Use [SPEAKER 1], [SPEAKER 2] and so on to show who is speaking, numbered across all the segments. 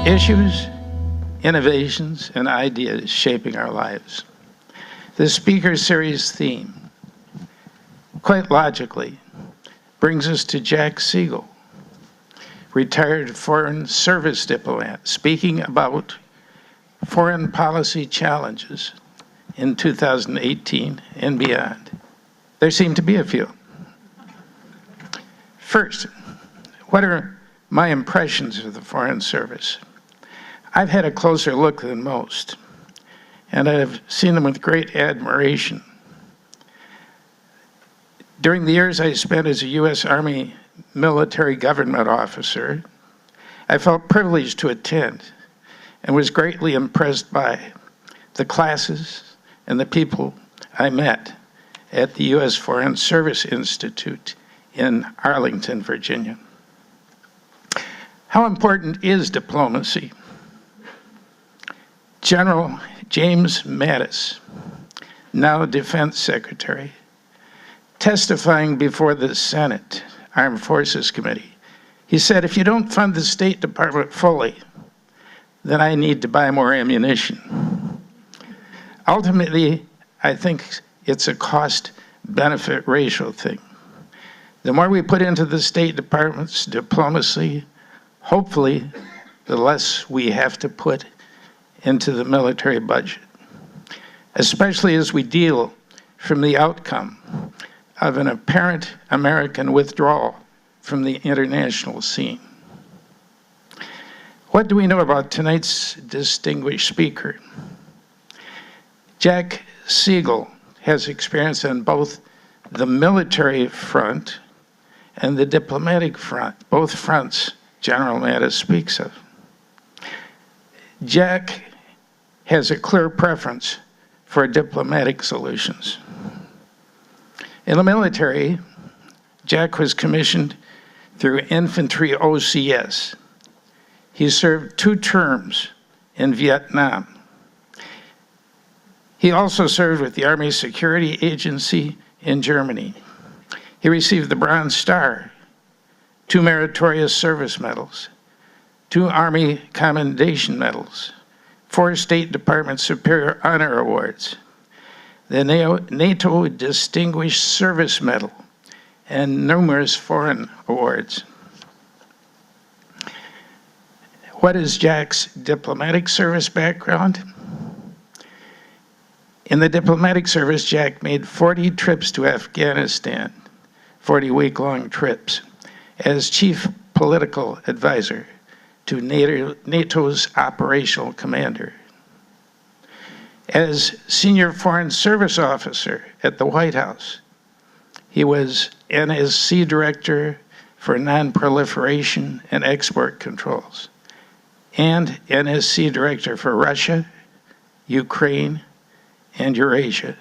[SPEAKER 1] Issues, innovations, and ideas shaping our lives. The speaker series theme, quite logically, brings us to Jack Segal, retired Foreign Service diplomat, speaking about foreign policy challenges in 2018 and beyond. There seem to be a few. First, what are my impressions of the Foreign Service? I've had a closer look than most, and I've seen them with great admiration. During the years I spent as a U.S. Army military government officer, I felt privileged to attend and was greatly impressed by the classes and the people I met at the U.S. Foreign Service Institute in Arlington, Virginia. How important is diplomacy? General James Mattis, now Defense Secretary, testifying before the Senate Armed Forces Committee, he said, if you don't fund the State Department fully, then I need to buy more ammunition. Ultimately, I think it's a cost-benefit ratio thing. The more we put into the State Department's diplomacy, hopefully, the less we have to put into the military budget, especially as we deal from the outcome of an apparent American withdrawal from the international scene. What do we know about tonight's distinguished speaker? Jack Segal has experience on both the military front and the diplomatic front, both fronts General Mattis speaks of. Jack has a clear preference for diplomatic solutions. In the military, Jack was commissioned through Infantry OCS. He served 2 terms in Vietnam. He also served with the Army Security Agency in Germany. He received the Bronze Star, 2 Meritorious Service Medals, 2 Army Commendation Medals, 4 State Department Superior Honor Awards, the NATO Distinguished Service Medal, and numerous foreign awards. What is Jack's diplomatic service background? In the diplomatic service, Jack made 40 trips to Afghanistan, 40 week-long trips, as chief political advisor to NATO's operational commander. As senior foreign service officer at the White House, he was NSC director for non-proliferation and export controls, and NSC director for Russia, Ukraine, and Eurasia.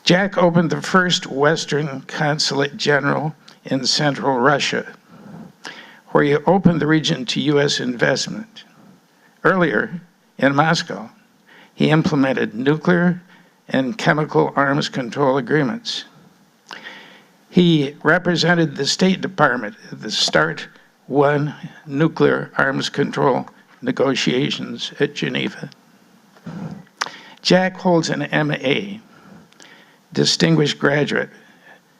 [SPEAKER 1] Jack opened the first Western Consulate General in Central Russia, where he opened the region to U.S. investment. Earlier, in Moscow, he implemented nuclear and chemical arms control agreements. He represented the State Department at the START 1 nuclear arms control negotiations at Geneva. Jack holds an MA, distinguished graduate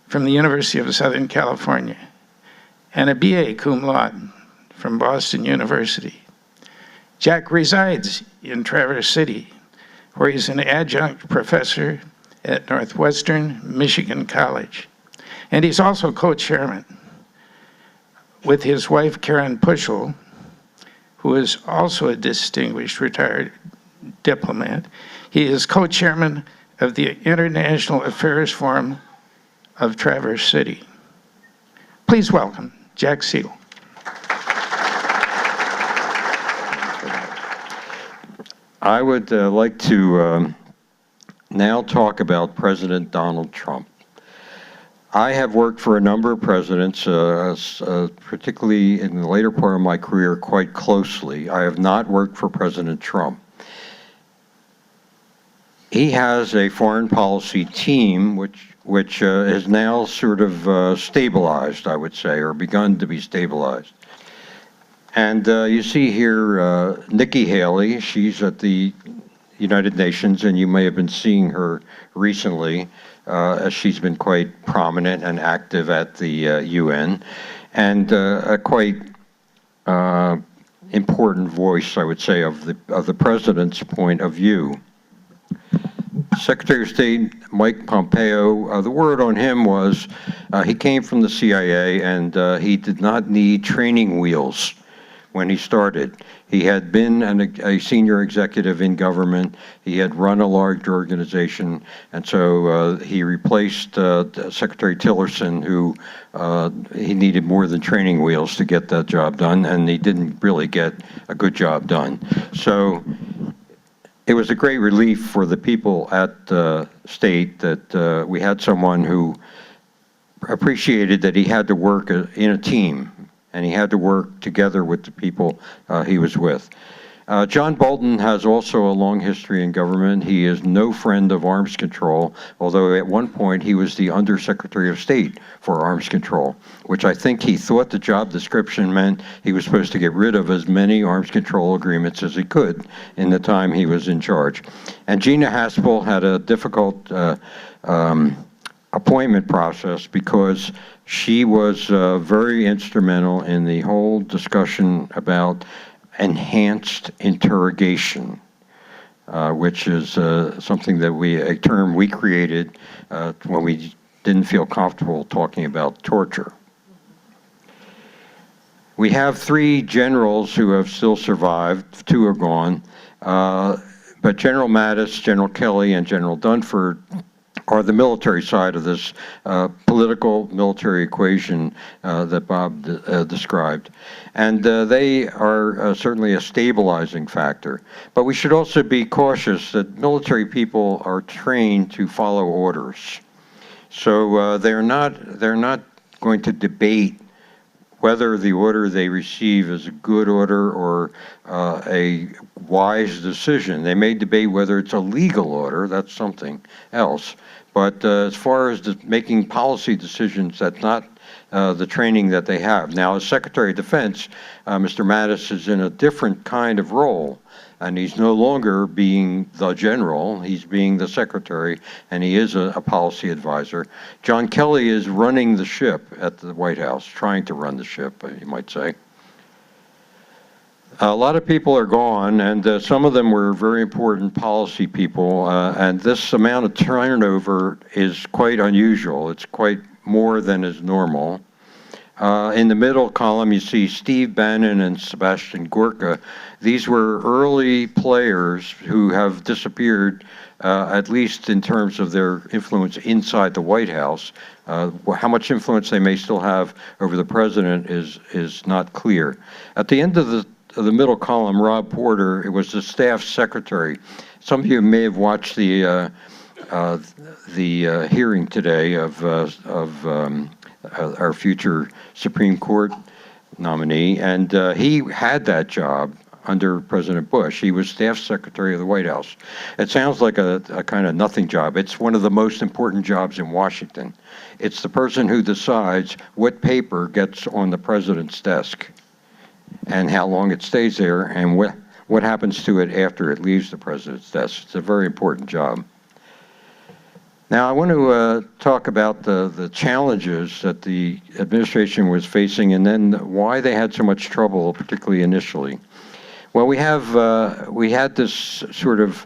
[SPEAKER 1] from the University of Southern California, and a BA cum laude from Boston University. Jack resides in Traverse City, where he's an adjunct professor at Northwestern Michigan College. And he's also co-chairman with his wife, Karen Puschel, who is also a distinguished retired diplomat. He is co-chairman of the International Affairs Forum of Traverse City. Please welcome Jack Segal.
[SPEAKER 2] I would like to now talk about President Donald Trump. I have worked for a number of presidents, particularly in the later part of my career, quite closely. I have not worked for President Trump. He has a foreign policy team which is now sort of stabilized, I would say, or begun to be stabilized. And you see here Nikki Haley. She's at the United Nations, and you may have been seeing her recently, as she's been quite prominent and active at the UN, and a quite important voice, I would say, of the president's point of view. Secretary of State Mike Pompeo, the word on him was he came from the CIA, and he did not need training wheels when he started. He had been a senior executive in government. He had run a large organization, and so he replaced Secretary Tillerson, who he needed more than training wheels to get that job done, and he didn't really get a good job done. So it was a great relief for the people at State that we had someone who appreciated that he had to work in a team, and he had to work together with the people he was with. John Bolton has also a long history in government. He is no friend of arms control, although at one point he was the Undersecretary of State for Arms Control, which I think he thought the job description meant he was supposed to get rid of as many arms control agreements as he could in the time he was in charge. And Gina Haspel had a difficult appointment process because she was very instrumental in the whole discussion about enhanced interrogation, which is something that a term we created when we didn't feel comfortable talking about torture. We have 3 generals who have still survived. 2 are gone, but General Mattis, General Kelly, and General Dunford are the military side of this political military equation that Bob described. And they are certainly a stabilizing factor. But we should also be cautious that military people are trained to follow orders. So they're not going to debate whether the order they receive is a good order or a wise decision. They may debate whether it's a legal order, that's something else. But as far as making policy decisions, that's not the training that they have. Now, as Secretary of Defense, Mr. Mattis is in a different kind of role, and he's no longer being the general, he's being the secretary, and he is a policy advisor. John Kelly is running the ship at the White House, trying to run the ship, you might say. A lot of people are gone, and some of them were very important policy people, and this amount of turnover is quite unusual. It's quite more than is normal. In the middle column, you see Steve Bannon and Sebastian Gorka. These were early players who have disappeared, at least in terms of their influence inside the White House. How much influence they may still have over the president is not clear. At the end of the middle column, Rob Porter, it was the staff secretary. Some of you may have watched the hearing today of our future Supreme Court nominee, and he had that job under President Bush. He was staff secretary of the White House. It sounds like a kind of nothing job. It's one of the most important jobs in Washington. It's the person who decides what paper gets on the president's desk and how long it stays there and what happens to it after it leaves the president's desk. It's a very important job. Now, I want to talk about the challenges that the administration was facing and then why they had so much trouble, particularly initially. Well, we had this sort of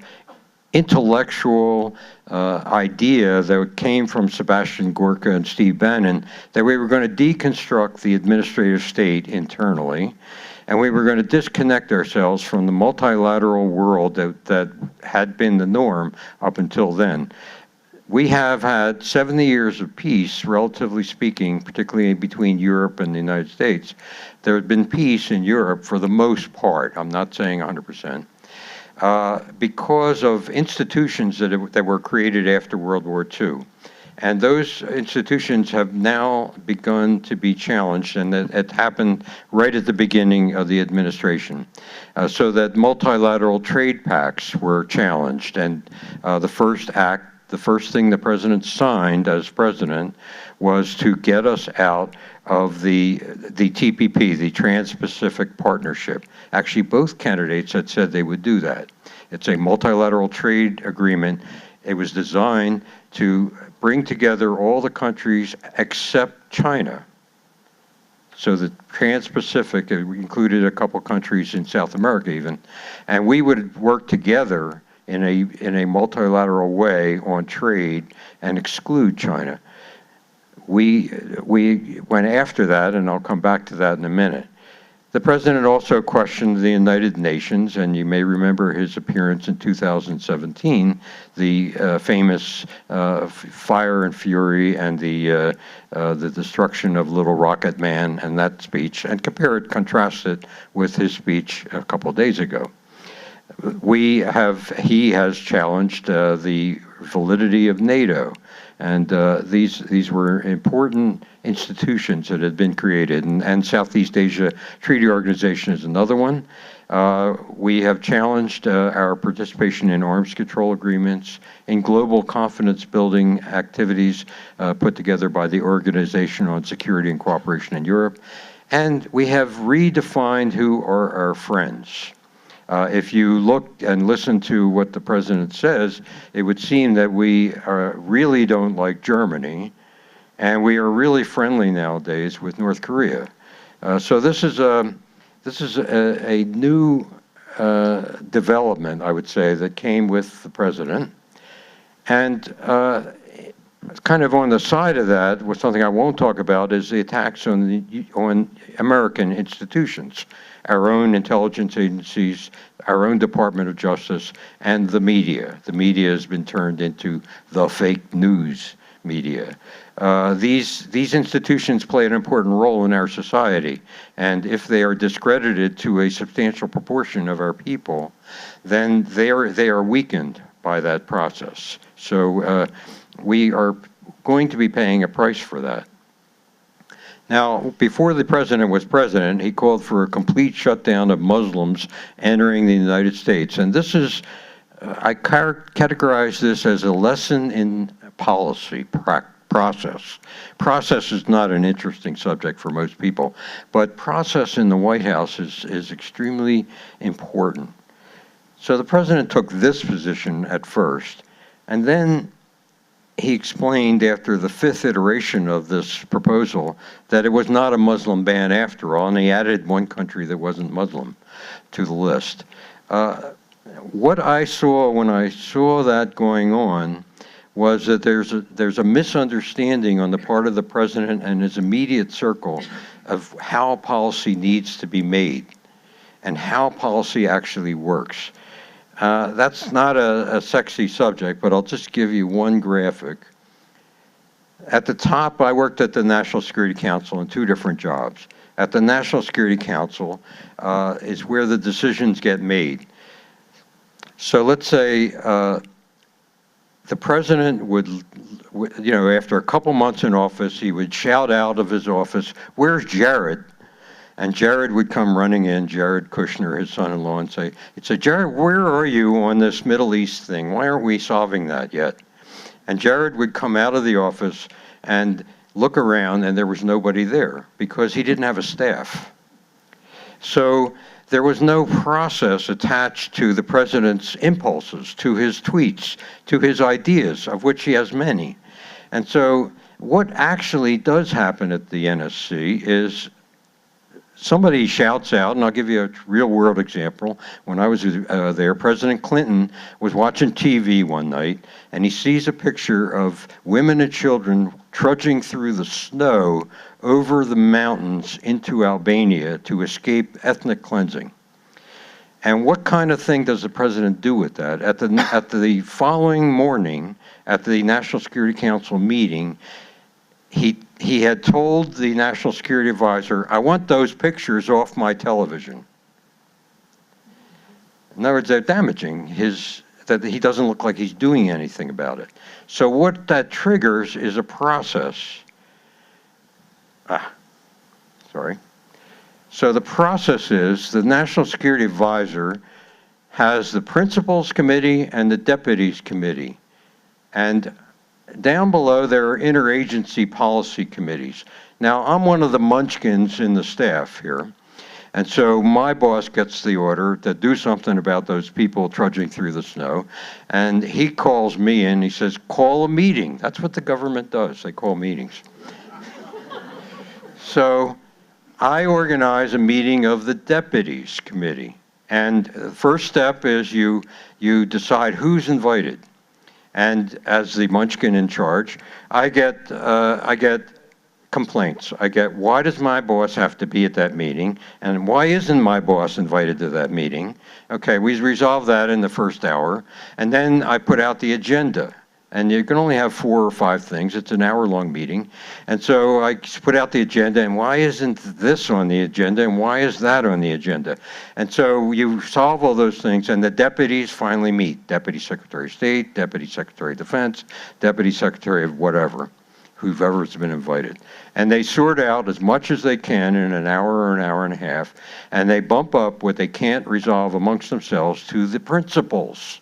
[SPEAKER 2] intellectual idea that came from Sebastian Gorka and Steve Bannon that we were going to deconstruct the administrative state internally, and we were going to disconnect ourselves from the multilateral world that had been the norm up until then. We have had 70 years of peace, relatively speaking, particularly between Europe and the United States. There had been peace in Europe for the most part. I'm not saying 100%. Because of institutions that were created after World War II. And those institutions have now begun to be challenged, and it happened right at the beginning of the administration. So that multilateral trade pacts were challenged, and the first act the first thing the president signed as president was to get us out of the TPP, the Trans-Pacific Partnership. Actually, both candidates had said they would do that. It's a multilateral trade agreement. It was designed to bring together all the countries except China. So the Trans-Pacific included a couple countries in South America even, and we would work together in a multilateral way on trade and exclude China. We went after that, and I'll come back to that in a minute. The president also questioned the United Nations, and you may remember his appearance in 2017, the famous fire and fury and the destruction of Little Rocket Man and that speech, and contrast it with his speech a couple of days ago. He has challenged the validity of Nato, and these were important institutions that had been created, and Southeast Asia Treaty Organization is another one. We have challenged our participation in arms control agreements, in global confidence building activities put together by the Organization on Security and Cooperation in Europe, and we have redefined who are our friends. If you look and listen to what the president says, it would seem that we really don't like Germany, and we are really friendly nowadays with North Korea. So this is a new development, I would say, that came with the president. And kind of on the side of that, was something I won't talk about, is the attacks on American institutions, our own intelligence agencies, our own Department of Justice, and the media. The media has been turned into the fake news media. These institutions play an important role in our society, and if they are discredited to a substantial proportion of our people, then they are weakened by that process. So we are going to be paying a price for that. Now, before the president was president, he called for a complete shutdown of Muslims entering the United States. And this is, I categorize this as a lesson in policy process. Process is not an interesting subject for most people, but process in the White House is extremely important. So the president took this position at first, and then he explained after the fifth iteration of this proposal that it was not a Muslim ban after all, and he added one country that wasn't Muslim to the list. What I saw when I saw that going on was that there's a misunderstanding on the part of the president and his immediate circle of how policy needs to be made and how policy actually works. That's not a sexy subject, but I'll just give you one graphic. At the top, I worked at the National Security Council in 2 different jobs. At the National Security Council is where the decisions get made. So let's say the president would, after a couple months in office, he would shout out of his office, "Where's Jared?" And Jared would come running in, Jared Kushner, his son-in-law, and say, "Jared, where are you on this Middle East thing? Why aren't we solving that yet?" And Jared would come out of the office and look around, and there was nobody there because he didn't have a staff. So there was no process attached to the president's impulses, to his tweets, to his ideas, of which he has many. And so what actually does happen at the NSC is somebody shouts out, and I'll give you a real-world example. When I was there, President Clinton was watching TV one night, and he sees a picture of women and children trudging through the snow over the mountains into Albania to escape ethnic cleansing. And what kind of thing does the president do with that? At the following morning, at the National Security Council meeting, he had told the National Security Advisor, "I want those pictures off my television." In other words, they're damaging that he doesn't look like he's doing anything about it. So what that triggers is a process. So the process is the National Security Advisor has the Principals Committee and the Deputies Committee. And down below, there are interagency policy committees. Now, I'm one of the munchkins in the staff here. And so my boss gets the order to do something about those people trudging through the snow. And he calls me in, he says, call a meeting. That's what the government does, they call meetings. So I organize a meeting of the deputies committee. And the first step is you decide who's invited. And as the munchkin in charge, I get complaints. I get, why does my boss have to be at that meeting? And why isn't my boss invited to that meeting? Okay, we resolve that in the first hour. And then I put out the agenda. And you can only have 4 or 5 things. It's an hour-long meeting. And so I put out the agenda, and why isn't this on the agenda, and why is that on the agenda? And so you solve all those things, and the deputies finally meet. Deputy Secretary of State, Deputy Secretary of Defense, Deputy Secretary of whatever, whoever's been invited. And they sort out as much as they can in an hour or an hour and a half, and they bump up what they can't resolve amongst themselves to the principals.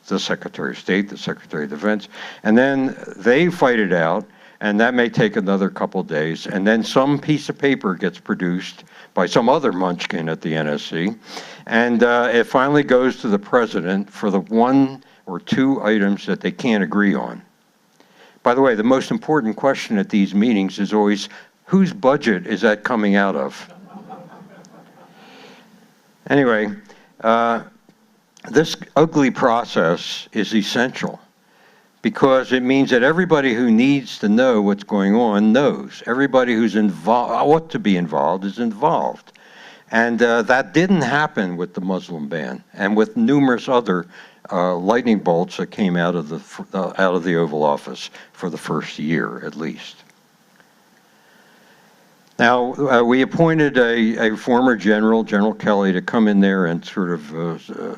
[SPEAKER 2] The Secretary of State, the Secretary of Defense, and then they fight it out, and that may take another couple of days, and then some piece of paper gets produced by some other munchkin at the NSC, and it finally goes to the president for the 1 or 2 items that they can't agree on. By the way, the most important question at these meetings is always, whose budget is that coming out of? Anyway, this ugly process is essential because it means that everybody who needs to know what's going on knows. Everybody who's involved, ought to be involved, is involved. And that didn't happen with the Muslim ban and with numerous other lightning bolts that came out of the Oval Office for the first year, at least. Now, we appointed a former general, General Kelly, to come in there and sort of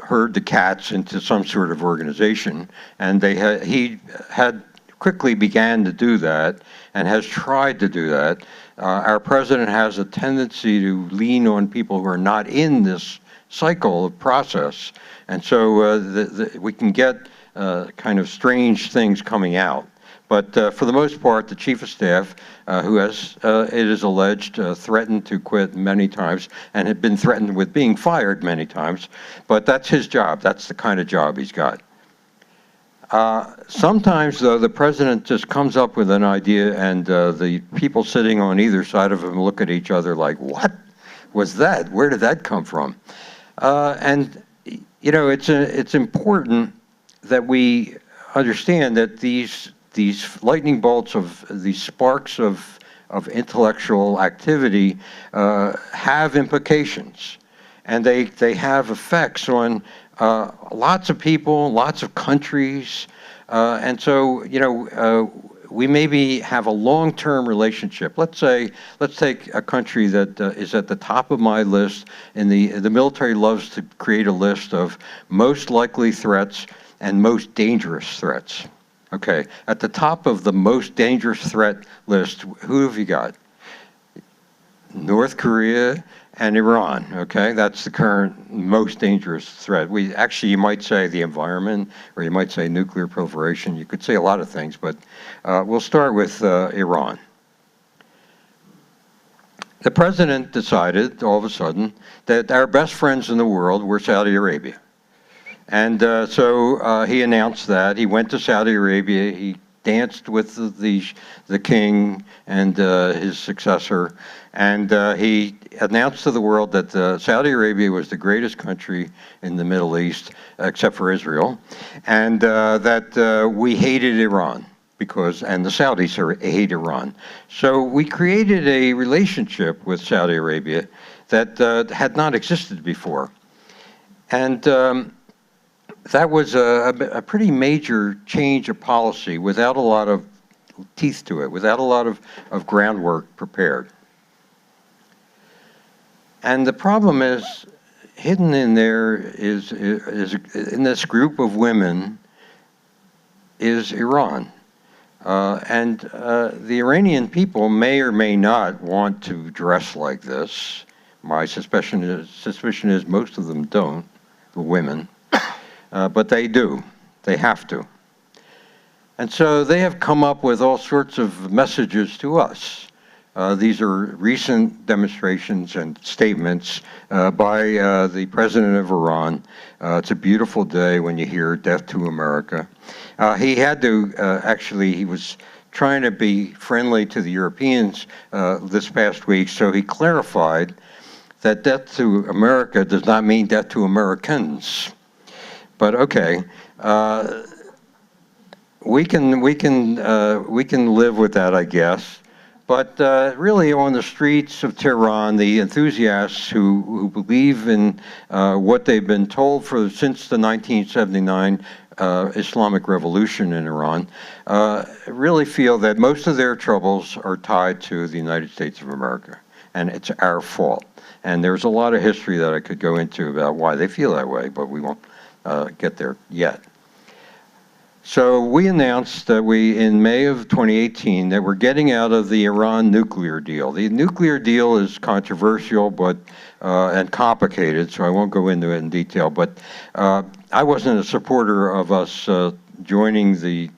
[SPEAKER 2] herd the cats into some sort of organization. And he had quickly began to do that and has tried to do that. Our president has a tendency to lean on people who are not in this cycle of process. And so we can get kind of strange things coming out. But for the most part, the Chief of Staff, who has, it is alleged, threatened to quit many times and had been threatened with being fired many times, but that's his job. That's the kind of job he's got. Sometimes, though, the president just comes up with an idea and the people sitting on either side of him look at each other like, what was that? Where did that come from? And, you know, it's important that we understand that these lightning bolts of these sparks of intellectual activity have implications, and they have effects on lots of people, lots of countries, and so, you know, we maybe have a long-term relationship. Let's take a country that is at the top of my list, and the military loves to create a list of most likely threats and most dangerous threats. Okay, at the top of the most dangerous threat list, who have you got? North Korea and Iran, okay? That's the current most dangerous threat. You might say the environment, or you might say nuclear proliferation. You could say a lot of things, but we'll start with Iran. The president decided, all of a sudden, that our best friends in the world were Saudi Arabia. And so he announced that. He went to Saudi Arabia. He danced with the king and his successor. And he announced to the world that Saudi Arabia was the greatest country in the Middle East, except for Israel. And that we hated Iran, and the Saudis hate Iran. So we created a relationship with Saudi Arabia that had not existed before. And that was a pretty major change of policy without a lot of teeth to it, without a lot of groundwork prepared. And the problem is, hidden in there is in this group of women is Iran. And the Iranian people may or may not want to dress like this. My suspicion is most of them don't, the women. But they do. They have to. And so they have come up with all sorts of messages to us. These are recent demonstrations and statements by the president of Iran. It's a beautiful day when you hear "Death to America." He had to, actually, he was trying to be friendly to the Europeans this past week, so he clarified that death to America does not mean death to Americans. But okay, we can live with that, I guess. But really, on the streets of Tehran, the enthusiasts who believe in what they've been told since the 1979 Islamic Revolution in Iran really feel that most of their troubles are tied to the United States of America, and it's our fault. And there's a lot of history that I could go into about why they feel that way, but we won't get there yet. So we announced that in May of 2018, that we're getting out of the Iran nuclear deal. The nuclear deal is controversial and complicated, so I won't go into it in detail. But I wasn't a supporter of us joining the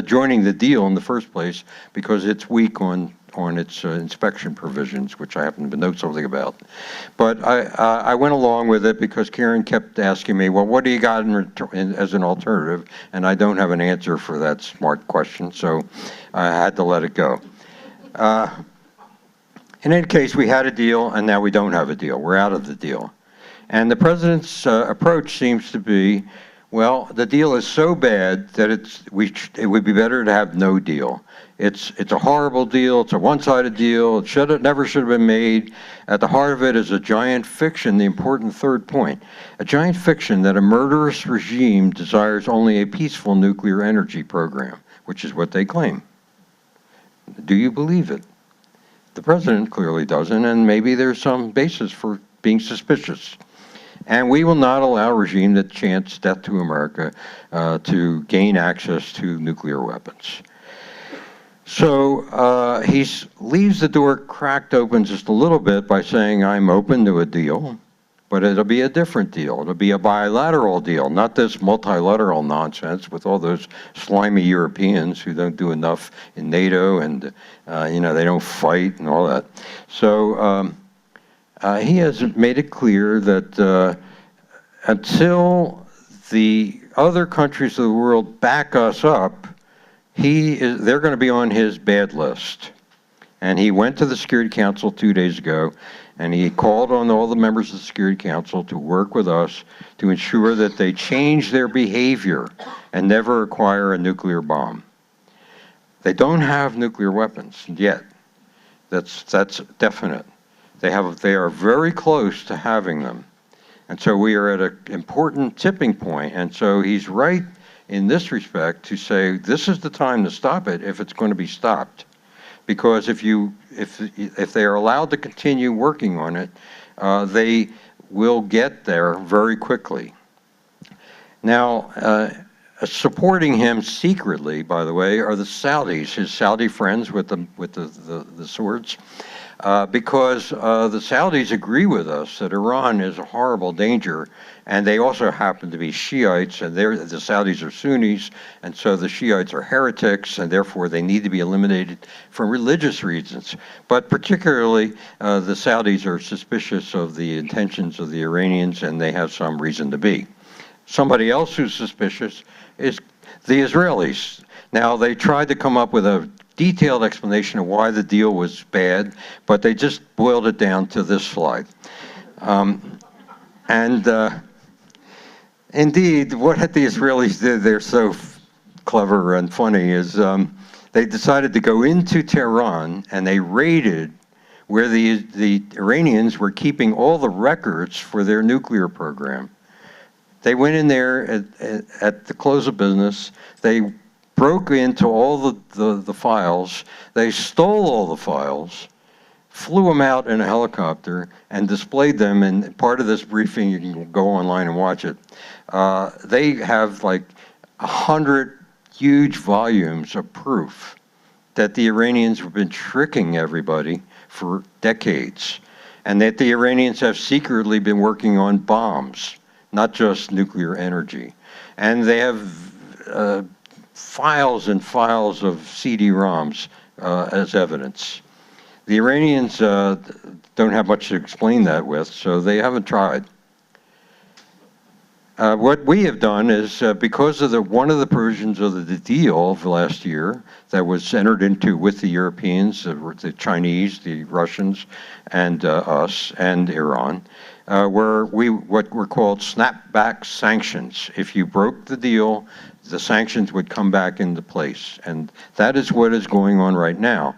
[SPEAKER 2] joining the deal in the first place because it's weak on its inspection provisions, which I happen to know something about. But I went along with it because Karen kept asking me, well, what do you got as an alternative? And I don't have an answer for that smart question, so I had to let it go. In any case, we had a deal, and now we don't have a deal. We're out of the deal. And the president's approach seems to be, well, the deal is so bad that it would be better to have no deal. It's a horrible deal. It's a one-sided deal. It never should have been made. At the heart of it is a giant fiction, the important third point. A giant fiction that a murderous regime desires only a peaceful nuclear energy program, which is what they claim. Do you believe it? The president clearly doesn't, and maybe there's some basis for being suspicious. And we will not allow a regime that chants death to America to gain access to nuclear weapons. So he leaves the door cracked open just a little bit by saying, I'm open to a deal, but it'll be a different deal. It'll be a bilateral deal, not this multilateral nonsense with all those slimy Europeans who don't do enough in NATO and, they don't fight and all that. So he has made it clear that until the other countries of the world back us up, they're going to be on his bad list. And he went to the Security Council 2 days ago, and he called on all the members of the Security Council to work with us to ensure that they change their behavior and never acquire a nuclear bomb. They don't have nuclear weapons yet. That's definite. They are very close to having them. And so we are at an important tipping point. And so he's right in this respect to say this is the time to stop it if it's going to be stopped. Because if they are allowed to continue working on it, they will get there very quickly. Now, supporting him secretly, by the way, are the Saudis, his Saudi friends with the swords. Because the Saudis agree with us that Iran is a horrible danger, and they also happen to be Shiites, and the Saudis are Sunnis, and so the Shiites are heretics, and therefore they need to be eliminated for religious reasons. But particularly, the Saudis are suspicious of the intentions of the Iranians, and they have some reason to be. Somebody else who's suspicious is the Israelis. Now, they tried to come up with a detailed explanation of why the deal was bad, but they just boiled it down to this slide. Indeed, what the Israelis did, they're so clever and funny, is they decided to go into Tehran and they raided where the Iranians were keeping all the records for their nuclear program. They went in there at the close of business. They broke into all the files. They stole all the files, flew them out in a helicopter, and displayed them. And part of this briefing, you can go online and watch it. They have like 100 huge volumes of proof that the Iranians have been tricking everybody for decades, and that the Iranians have secretly been working on bombs, not just nuclear energy. And they have files and files of CD-ROMs as evidence. The Iranians don't have much to explain that with, so they haven't tried. What we have done is, because of one of the provisions of the deal of last year that was entered into with the Europeans, the Chinese, the Russians, and us, and Iran, were what were called snapback sanctions. If you broke the deal, the sanctions would come back into place. And that is what is going on right now.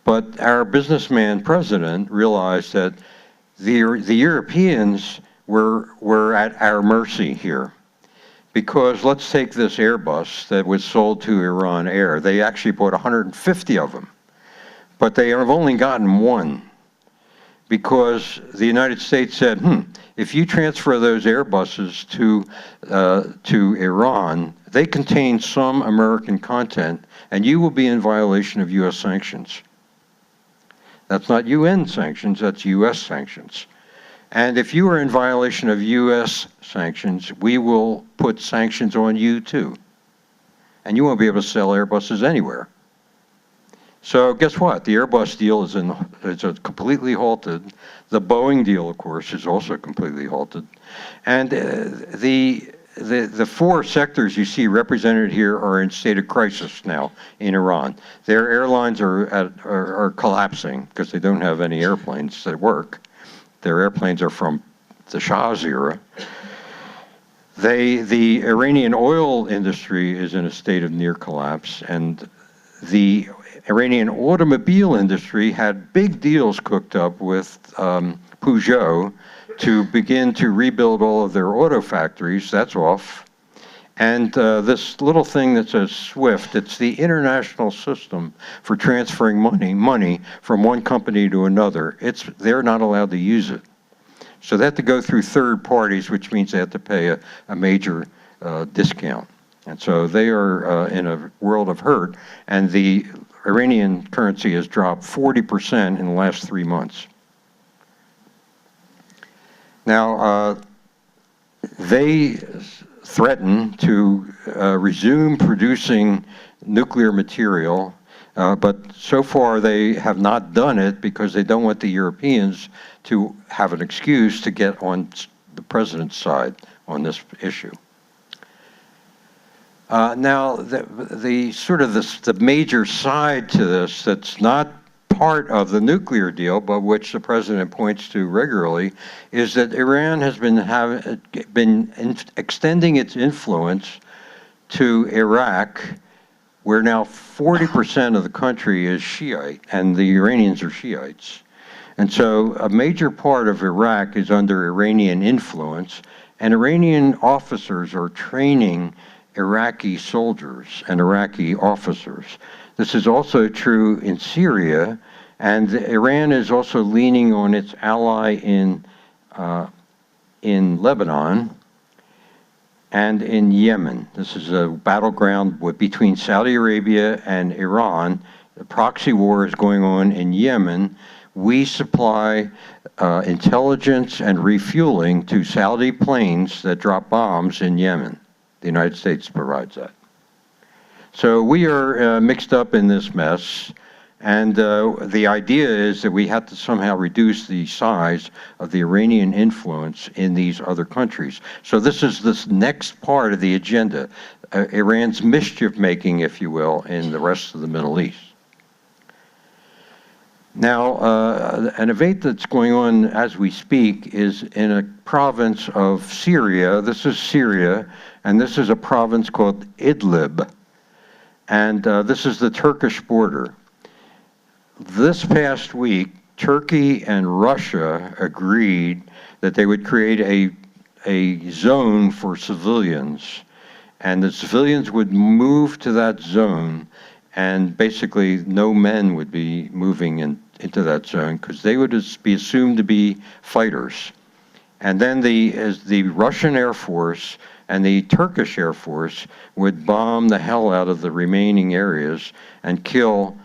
[SPEAKER 2] But our businessman president realized that the Europeans were at our mercy here. Because let's take this Airbus that was sold to Iran Air. They actually bought 150 of them, but they have only gotten one. Because the United States said, if you transfer those Airbuses to Iran, they contain some American content, and you will be in violation of U.S. sanctions. That's not UN sanctions, that's U.S. sanctions. And if you are in violation of U.S. sanctions, we will put sanctions on you too. And you won't be able to sell Airbuses anywhere. So guess what? The Airbus deal is completely halted. The Boeing deal, of course, is also completely halted. And the four sectors you see represented here are in state of crisis now in Iran. Their airlines are collapsing because they don't have any airplanes that work. Their airplanes are from the Shah's era. The Iranian oil industry is in a state of near collapse, and the Iranian automobile industry had big deals cooked up with Peugeot to begin to rebuild all of their auto factories. That's off. And this little thing that says SWIFT, it's the international system for transferring money from one company to another. They're not allowed to use it. So they have to go through third parties, which means they have to pay a major discount. And so they are in a world of hurt. And the Iranian currency has dropped 40% in the last 3 months. Now, they threaten to resume producing nuclear material, but so far they have not done it because they don't want the Europeans to have an excuse to get on the president's side on this issue. Now, the major side to this that's not part of the nuclear deal, but which the president points to regularly, is that Iran has been extending its influence to Iraq, where now 40% of the country is Shiite, and the Iranians are Shiites. And so a major part of Iraq is under Iranian influence, and Iranian officers are training Iraqi soldiers and Iraqi officers. This is also true in Syria, and Iran is also leaning on its ally in Lebanon and in Yemen. This is a battleground between Saudi Arabia and Iran. The proxy war is going on in Yemen. We supply intelligence and refueling to Saudi planes that drop bombs in Yemen. The United States provides that. So we are mixed up in this mess, and the idea is that we have to somehow reduce the size of the Iranian influence in these other countries. So this is this next part of the agenda, Iran's mischief-making, if you will, in the rest of the Middle East. Now, an event that's going on as we speak is in a province of Syria. This is Syria, and this is a province called Idlib. And this is the Turkish border. This past week, Turkey and Russia agreed that they would create a zone for civilians, and the civilians would move to that zone, and basically no men would be moving into that zone because they would be assumed to be fighters. And then the Russian Air Force and the Turkish Air Force would bomb the hell out of the remaining areas and kill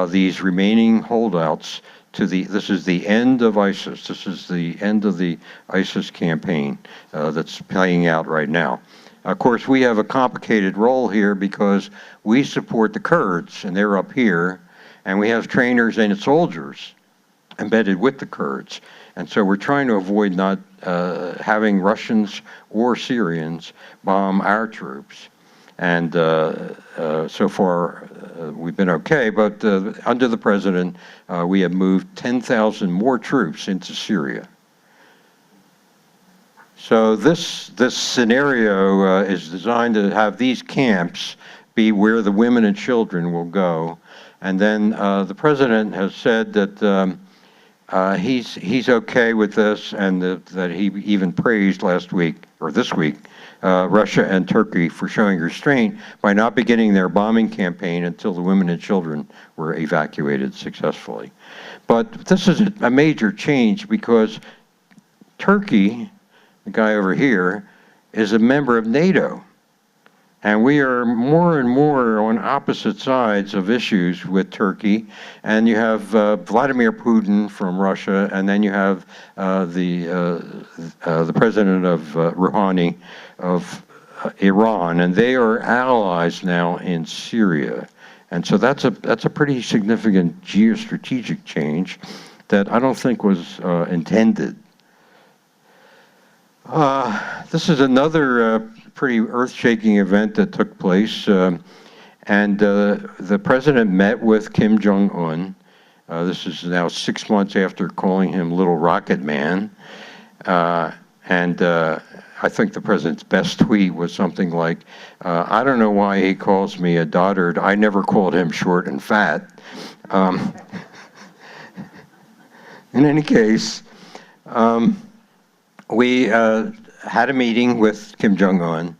[SPEAKER 2] these remaining holdouts this is the end of ISIS. This is the end of the ISIS campaign that's playing out right now. Of course, we have a complicated role here because we support the Kurds, and they're up here, and we have trainers and soldiers embedded with the Kurds. And so we're trying to avoid not having Russians or Syrians bomb our troops. And so far, we've been okay, but under the president, we have moved 10,000 more troops into Syria. So this scenario is designed to have these camps be where the women and children will go. And then the president has said that he's okay with this, and that he even praised last week, or this week, Russia and Turkey for showing restraint by not beginning their bombing campaign until the women and children were evacuated successfully. But this is a major change because Turkey, the guy over here, is a member of NATO. And we are more and more on opposite sides of issues with Turkey. And you have Vladimir Putin from Russia, and then you have the president of Rouhani of Iran, and they are allies now in Syria. And so that's a pretty significant geostrategic change that I don't think was intended. This is another pretty earth-shaking event that took place, and the president met with Kim Jong-un. This is now 6 months after calling him Little Rocket Man, and I think the president's best tweet was something like, I don't know why he calls me a dotard. I never called him short and fat. In any case, we had a meeting with Kim Jong-un,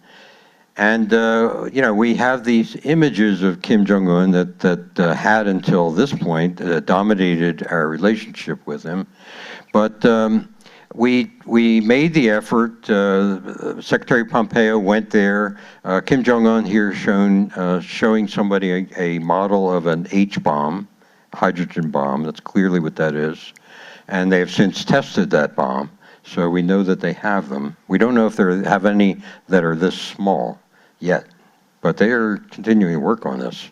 [SPEAKER 2] and we have these images of Kim Jong-un that had until this point dominated our relationship with him, but we made the effort. Secretary Pompeo went there. Kim Jong-un here showing somebody a model of an H-bomb, hydrogen bomb. That's clearly what that is, and they have since tested that bomb. So we know that they have them. We don't know if they have any that are this small yet, but they are continuing to work on this.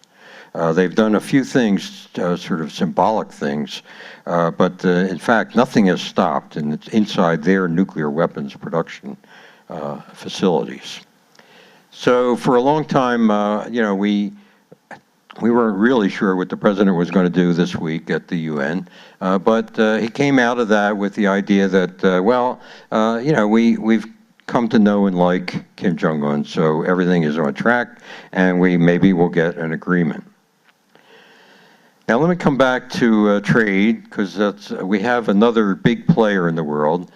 [SPEAKER 2] They've done a few things, sort of symbolic things, but in fact, nothing has stopped, and it's inside their nuclear weapons production facilities. So for a long time, we weren't really sure what the president was going to do this week at the UN, but he came out of that with the idea that, we've come to know and like Kim Jong-un, so everything is on track, and maybe we'll get an agreement. Now let me come back to trade, because we have another big player in the world.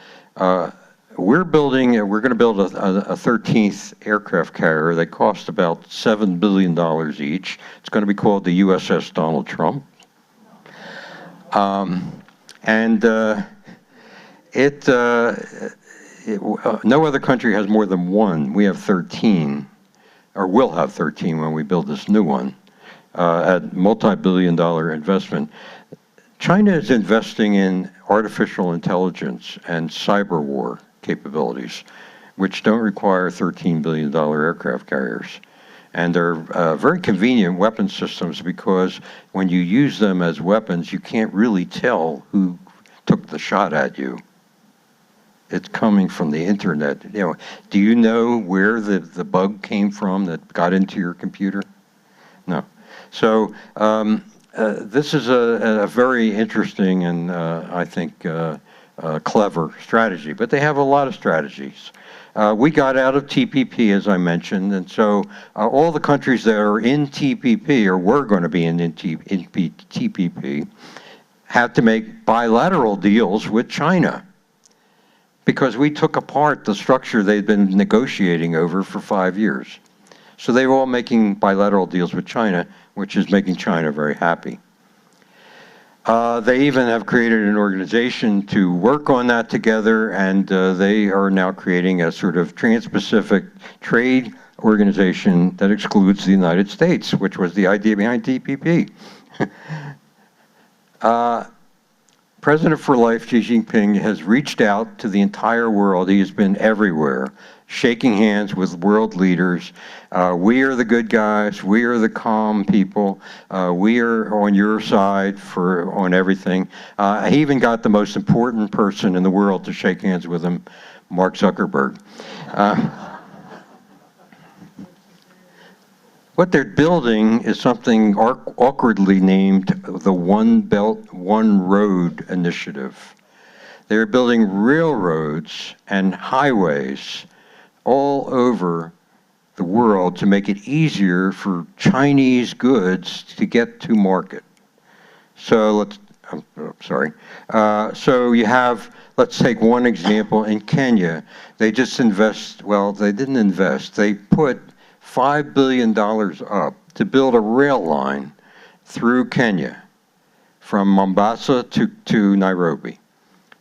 [SPEAKER 2] We're going to build a 13th aircraft carrier that costs about $7 billion each. It's going to be called the USS Donald Trump. No other country has more than one. We have 13, or will have 13 when we build this new one, at multi-billion-dollar investment. China is investing in artificial intelligence and cyber war capabilities, which don't require $13 billion aircraft carriers. And they're very convenient weapon systems because when you use them as weapons, you can't really tell who took the shot at you. It's coming from the internet. Do you know where the bug came from that got into your computer? No. So this is a very interesting and I think clever strategy, but they have a lot of strategies. We got out of TPP, as I mentioned, and so all the countries that are in TPP, or were going to be in TPP, have to make bilateral deals with China, because we took apart the structure they'd been negotiating over for 5 years. So they were all making bilateral deals with China, which is making China very happy. They even have created an organization to work on that together, and they are now creating a sort of trans-Pacific trade organization that excludes the United States, which was the idea behind TPP. President for Life Xi Jinping has reached out to the entire world. He has been everywhere, shaking hands with world leaders. We are the good guys. We are the calm people. We are on your side on everything. He even got the most important person in the world to shake hands with him, Mark Zuckerberg. What they're building is something awkwardly named the One Belt, One Road initiative. They're building railroads and highways all over the world to make it easier for Chinese goods to get to market. So so you have, let's take one example in Kenya. They just they didn't invest, they put $5 billion up to build a rail line through Kenya from Mombasa to Nairobi.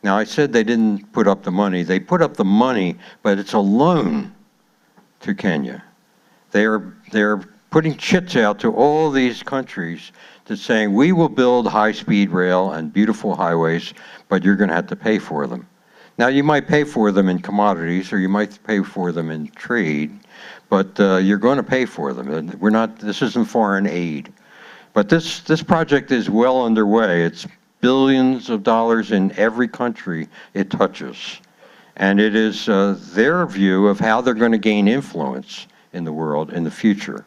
[SPEAKER 2] Now, I said they didn't put up the money. They put up the money, but it's a loan to Kenya. They're putting chits out to all these countries to saying, we will build high-speed rail and beautiful highways, but you're going to have to pay for them. Now, you might pay for them in commodities, or you might pay for them in trade, but you're going to pay for them. This isn't foreign aid. But this project is well underway. It's billions of dollars in every country it touches. And it is their view of how they're going to gain influence in the world in the future.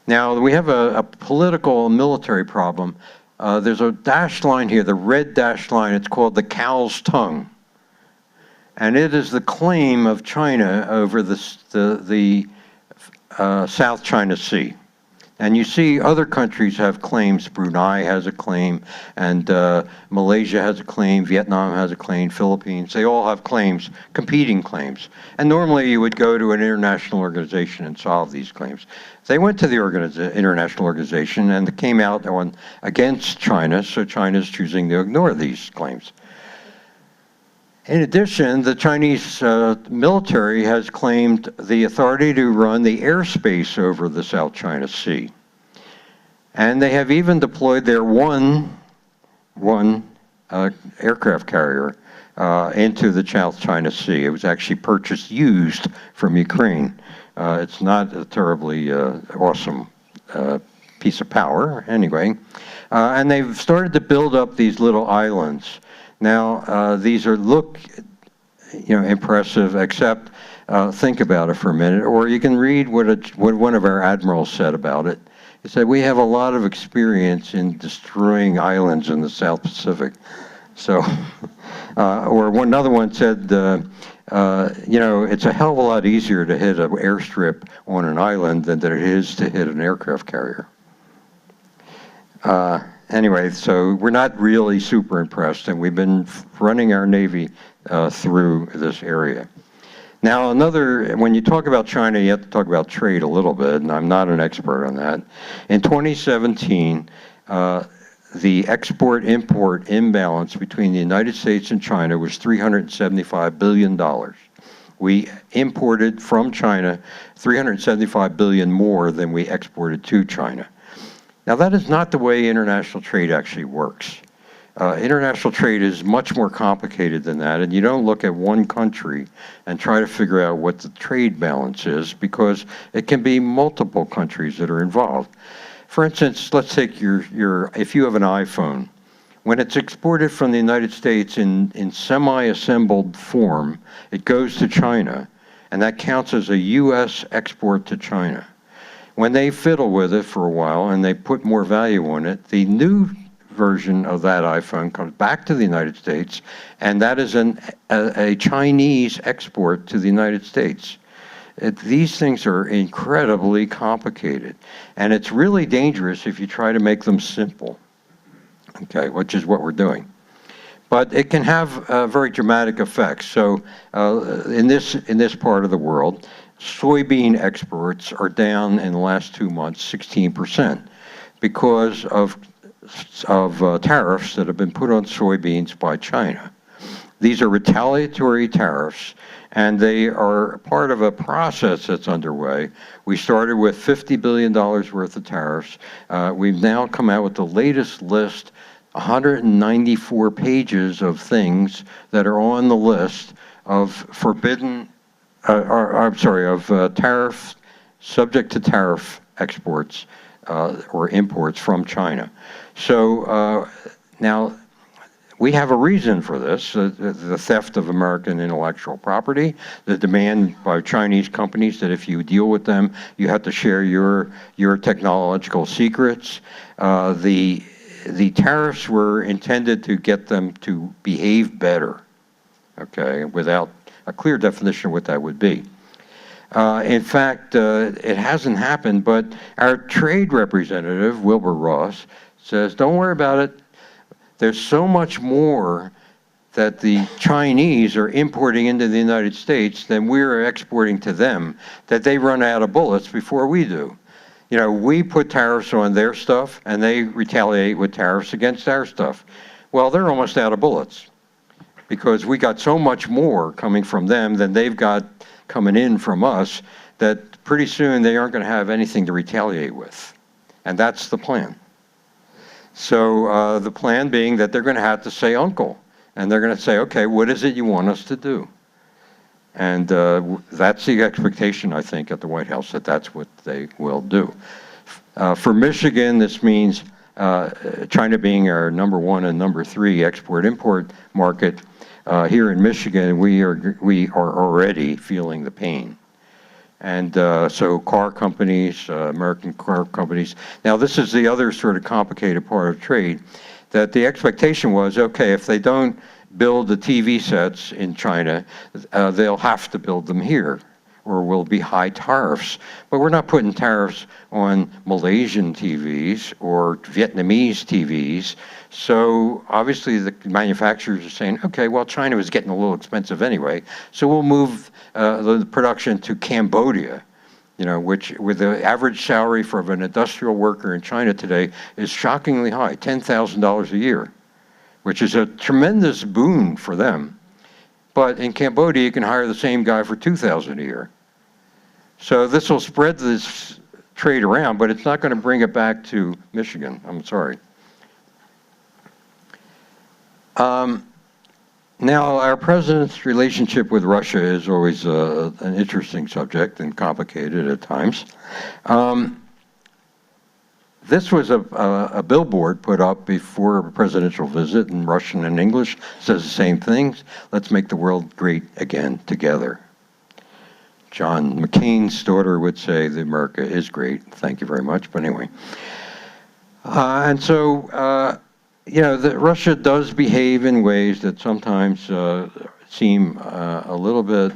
[SPEAKER 2] Now, we have a political and military problem. There's a dashed line here, the red dashed line. It's called the cow's tongue. And it is the claim of China over the South China Sea. And you see other countries have claims. Brunei has a claim, and Malaysia has a claim, Vietnam has a claim, Philippines. They all have claims, competing claims. And normally you would go to an international organization and solve these claims. They went to the international organization and came out against China, so China's choosing to ignore these claims. In addition, the Chinese military has claimed the authority to run the airspace over the South China Sea. And they have even deployed their one aircraft carrier into the South China Sea. It was actually purchased used from Ukraine. It's not a terribly awesome piece of power, anyway. And they've started to build up these little islands. Now, these look impressive, except think about it for a minute, or you can read what one of our admirals said about it. He said, we have a lot of experience in destroying islands in the South Pacific. So, or another one said, it's a hell of a lot easier to hit an airstrip on an island than it is to hit an aircraft carrier. Anyway, so we're not really super impressed, and we've been running our Navy through this area. Now, when you talk about China, you have to talk about trade a little bit, and I'm not an expert on that. In 2017, the export-import imbalance between the United States and China was $375 billion. We imported from China $375 billion more than we exported to China. Now, that is not the way international trade actually works. International trade is much more complicated than that, and you don't look at one country and try to figure out what the trade balance is, because it can be multiple countries that are involved. For instance, let's take if you have an iPhone, when it's exported from the United States in semi-assembled form, it goes to China, and that counts as a U.S. export to China. When they fiddle with it for a while and they put more value on it, the new version of that iPhone comes back to the United States, and that is a Chinese export to the United States. These things are incredibly complicated, and it's really dangerous if you try to make them simple, okay, which is what we're doing. But it can have very dramatic effects. So in this part of the world, soybean exports are down in the last 2 months 16% because of tariffs that have been put on soybeans by China. These are retaliatory tariffs, and they are part of a process that's underway. We started with $50 billion worth of tariffs. We've now come out with the latest list, 194 pages of things that are on the list of forbidden, tariff, subject to tariff exports or imports from China. So now we have a reason for this, the theft of American intellectual property, the demand by Chinese companies that if you deal with them, you have to share your technological secrets. The tariffs were intended to get them to behave better, okay, without a clear definition of what that would be. In fact, it hasn't happened, but our trade representative, Wilbur Ross, says, don't worry about it. There's so much more that the Chinese are importing into the United States than we're exporting to them, that they run out of bullets before we do. You know, we put tariffs on their stuff, and they retaliate with tariffs against our stuff. Well, they're almost out of bullets, because we got so much more coming from them than they've got coming in from us, that pretty soon they aren't going to have anything to retaliate with. And that's the plan. So the plan being that they're going to have to say uncle, and they're going to say, okay, what is it you want us to do? And that's the expectation, I think, at the White House, that that's what they will do. For Michigan, this means China being our #1 and #3 export-import market. Here in Michigan, we are already feeling the pain. And so car companies, American car companies. Now this is the other sort of complicated part of trade, that the expectation was, okay, if they don't build the TV sets in China, they'll have to build them here, or will be high tariffs. But we're not putting tariffs on Malaysian TVs or Vietnamese TVs. So obviously the manufacturers are saying, okay, well, China was getting a little expensive anyway, so we'll move the production to Cambodia, you know, which with the average salary for an industrial worker in China today is shockingly high, $10,000 a year, which is a tremendous boon for them. But in Cambodia, you can hire the same guy for $2,000 a year. So this will spread this trade around, but it's not going to bring it back to Michigan. I'm sorry. Now, our president's relationship with Russia is always an interesting subject and complicated at times. This was a billboard put up before a presidential visit in Russian and English. Says the same things. Let's make the world great again together. John McCain's daughter would say that America is great. Thank you very much. But anyway. And so, you know, Russia does behave in ways that sometimes seem a little bit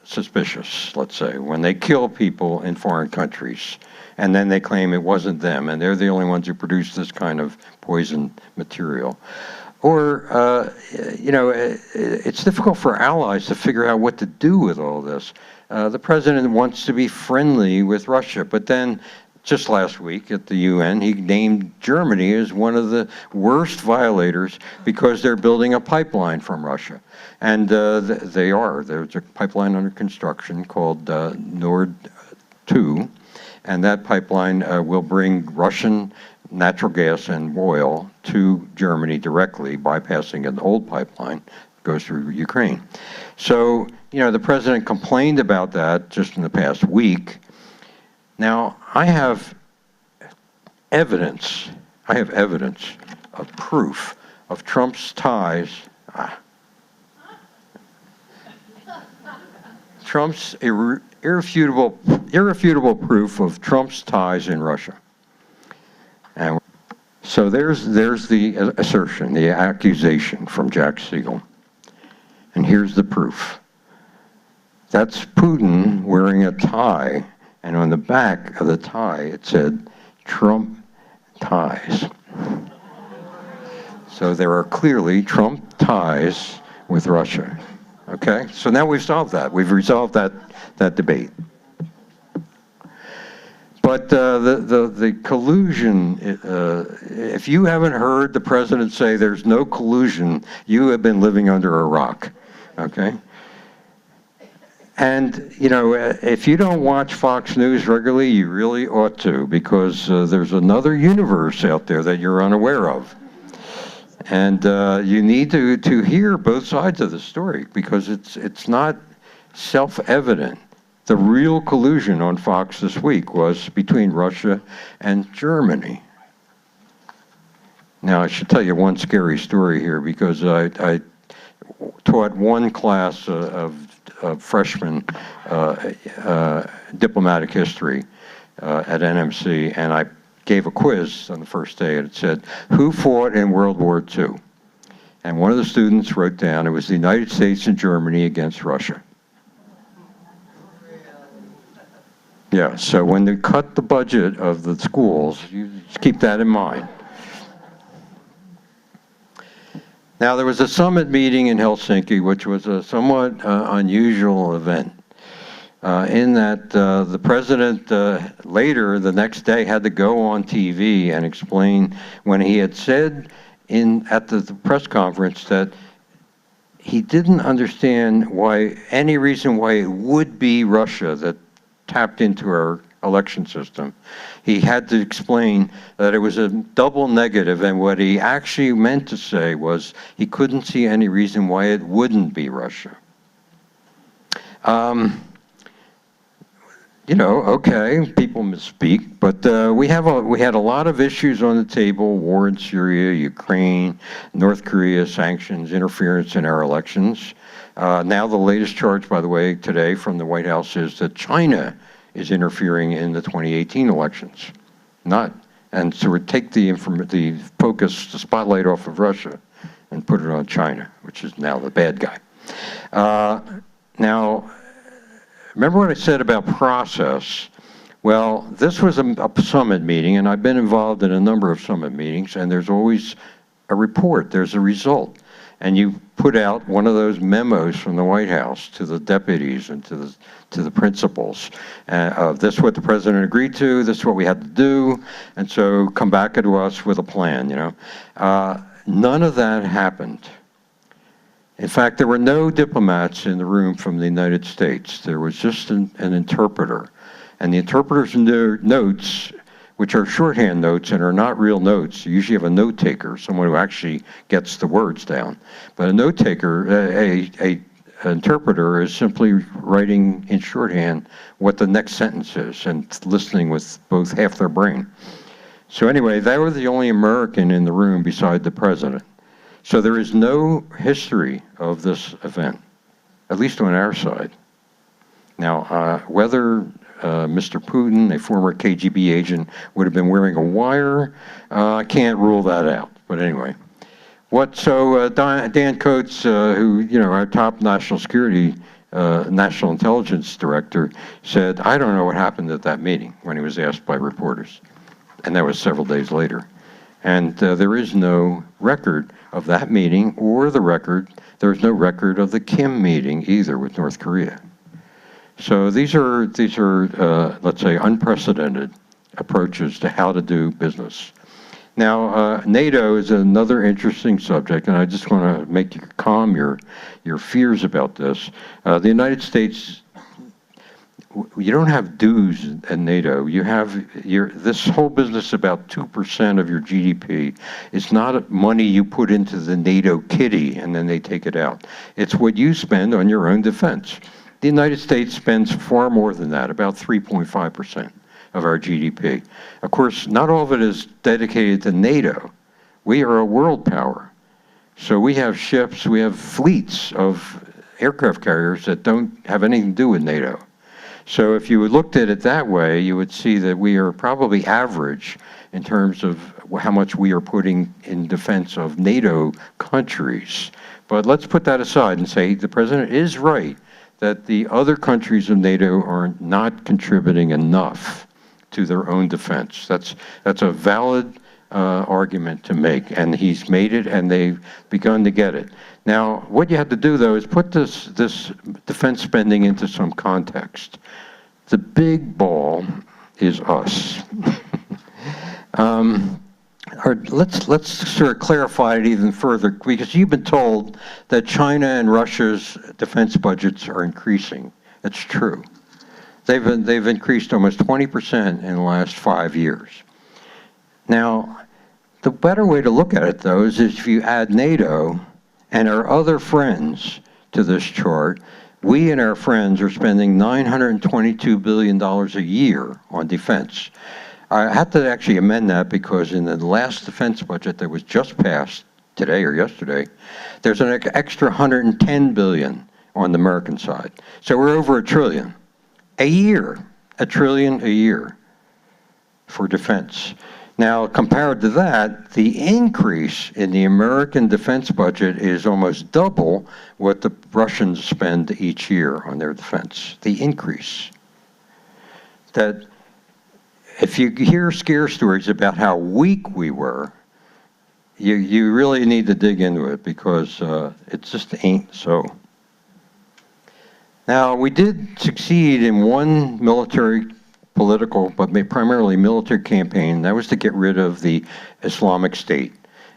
[SPEAKER 2] suspicious, let's say, when they kill people in foreign countries, and then they claim it wasn't them, and they're the only ones who produced this kind of poison material. Or, you know, it's difficult for allies to figure out what to do with all this. The president wants to be friendly with Russia, but then just last week at the UN, he named Germany as one of the worst violators because they're building a pipeline from Russia. And they are. There's a pipeline under construction called Nord 2, and that pipeline will bring Russian natural gas and oil to Germany directly, bypassing an old pipeline that goes through Ukraine. So, you know, the president complained about that just in the past week. Now, I have evidence of proof of Trump's ties. Trump's irrefutable proof of Trump's ties in Russia. And so there's the assertion, the accusation from Jack Segal. And here's the proof. That's Putin wearing a tie. And on the back of the tie, it said, Trump ties. So there are clearly Trump ties with Russia. Okay? So now we've solved that. We've resolved that debate. But the collusion, if you haven't heard the president say there's no collusion, you have been living under a rock. Okay? And, you know, if you don't watch Fox News regularly, you really ought to, because there's another universe out there that you're unaware of. And you need to hear both sides of the story, because it's not self-evident. The real collusion on Fox this week was between Russia and Germany. Now, I should tell you one scary story here, because I taught one class of freshman diplomatic history at NMC, and I gave a quiz on the first day, and it said, "Who fought in World War II?" And one of the students wrote down, it was the United States and Germany against Russia. Yeah, so when they cut the budget of the schools, you just keep that in mind. Now, there was a summit meeting in Helsinki, which was a somewhat unusual event, in that the president later, the next day, had to go on TV and explain when he had said at the press conference that he didn't understand any reason why it would be Russia that tapped into our election system. He had to explain that it was a double negative, and what he actually meant to say was he couldn't see any reason why it wouldn't be Russia. You know, okay, people misspeak, but we had a lot of issues on the table: war in Syria, Ukraine, North Korea, sanctions, interference in our elections. Now the latest charge, by the way, today from the White House is that China is interfering in the 2018 elections. And so we take the focus, the spotlight off of Russia and put it on China, which is now the bad guy. Now, remember what I said about process? Well, this was a summit meeting, and I've been involved in a number of summit meetings, and there's always a report, there's a result. And you put out one of those memos from the White House to the deputies and to the principals of this is what the president agreed to, this is what we had to do, and so come back to us with a plan, you know. None of that happened. In fact, there were no diplomats in the room from the United States. There was just an interpreter. And the interpreter's notes, which are shorthand notes and are not real notes. You usually have a note taker, someone who actually gets the words down. But a note taker, an interpreter, is simply writing in shorthand what the next sentence is and listening with both half their brain. So anyway, they were the only American in the room beside the president. So there is no history of this event, at least on our side. Now, whether Mr. Putin, a former KGB agent, would have been wearing a wire, I can't rule that out. But anyway, Dan Coates, who, you know, our top national security, national intelligence director, said, I don't know what happened at that meeting when he was asked by reporters. And that was several days later. And there is no record of that meeting or there's no record of the Kim meeting either with North Korea. So these are let's say, unprecedented approaches to how to do business. Now, NATO is another interesting subject, and I just want to make you calm your fears about this. The United States, you don't have dues at NATO. You have this whole business about 2% of your GDP. It's not money you put into the NATO kitty and then they take it out. It's what you spend on your own defense. The United States spends far more than that, about 3.5% of our GDP. Of course, not all of it is dedicated to NATO. We are a world power. So we have ships, we have fleets of aircraft carriers that don't have anything to do with NATO. So if you looked at it that way, you would see that we are probably average in terms of how much we are putting in defense of NATO countries. But let's put that aside and say the president is right that the other countries of NATO are not contributing enough to their own defense. That's a valid argument to make, and he's made it, and they've begun to get it. Now, what you have to do, though, is put this defense spending into some context. The big ball is us. Let's sort of clarify it even further, because you've been told that China and Russia's defense budgets are increasing. That's true. They've increased almost 20% in the last 5 years. Now, The better way to look at it, though, is if you add NATO and our other friends to this chart, we and our friends are spending $922 billion a year on defense. I had to actually amend that because in the last defense budget that was just passed today or yesterday, there's an extra $110 billion on the American side. So we're over $1 trillion a year, $1 trillion a year for defense. Now, compared to that, the increase in the American defense budget is almost double what the Russians spend each year on their defense. The increase. That if you hear scare stories about how weak we were, you really need to dig into it because it just ain't so. Now, we did succeed in one military political, but primarily military campaign. That was to get rid of the Islamic State.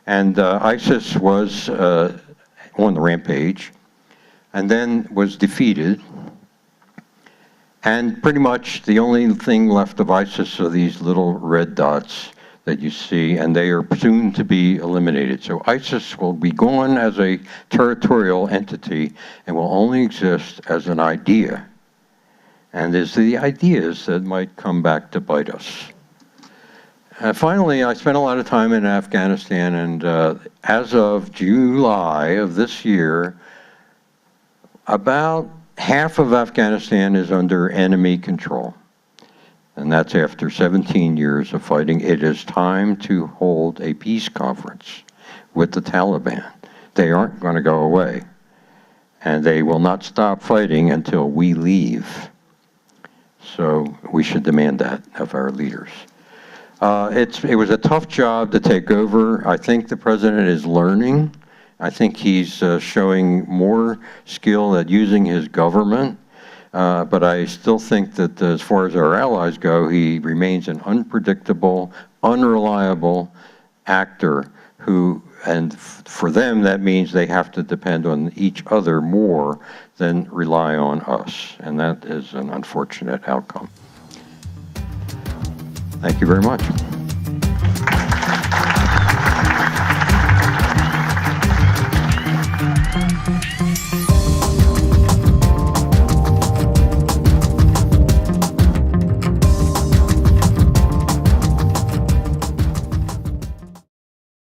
[SPEAKER 2] And ISIS was on the rampage and then was defeated. And pretty much the only thing left of ISIS are these little red dots that you see, and they are soon to be eliminated. So ISIS will be gone as a territorial entity and will only exist as an idea. And it's the ideas that might come back to bite us. Finally, I spent a lot of time in Afghanistan, and as of July of this year, about half of Afghanistan is under enemy control. And that's after 17 years of fighting. It is time to hold a peace conference with the Taliban. They aren't going to go away. And they will not stop fighting until we leave. So we should demand that of our leaders. It was a tough job to take over. I think the president is learning. I think he's showing more skill at using his government. But I still think that as far as our allies go, he remains an unpredictable, unreliable actor who, and for them, that means they have to depend on each other more than rely on us. And that is an unfortunate outcome. Thank you very much.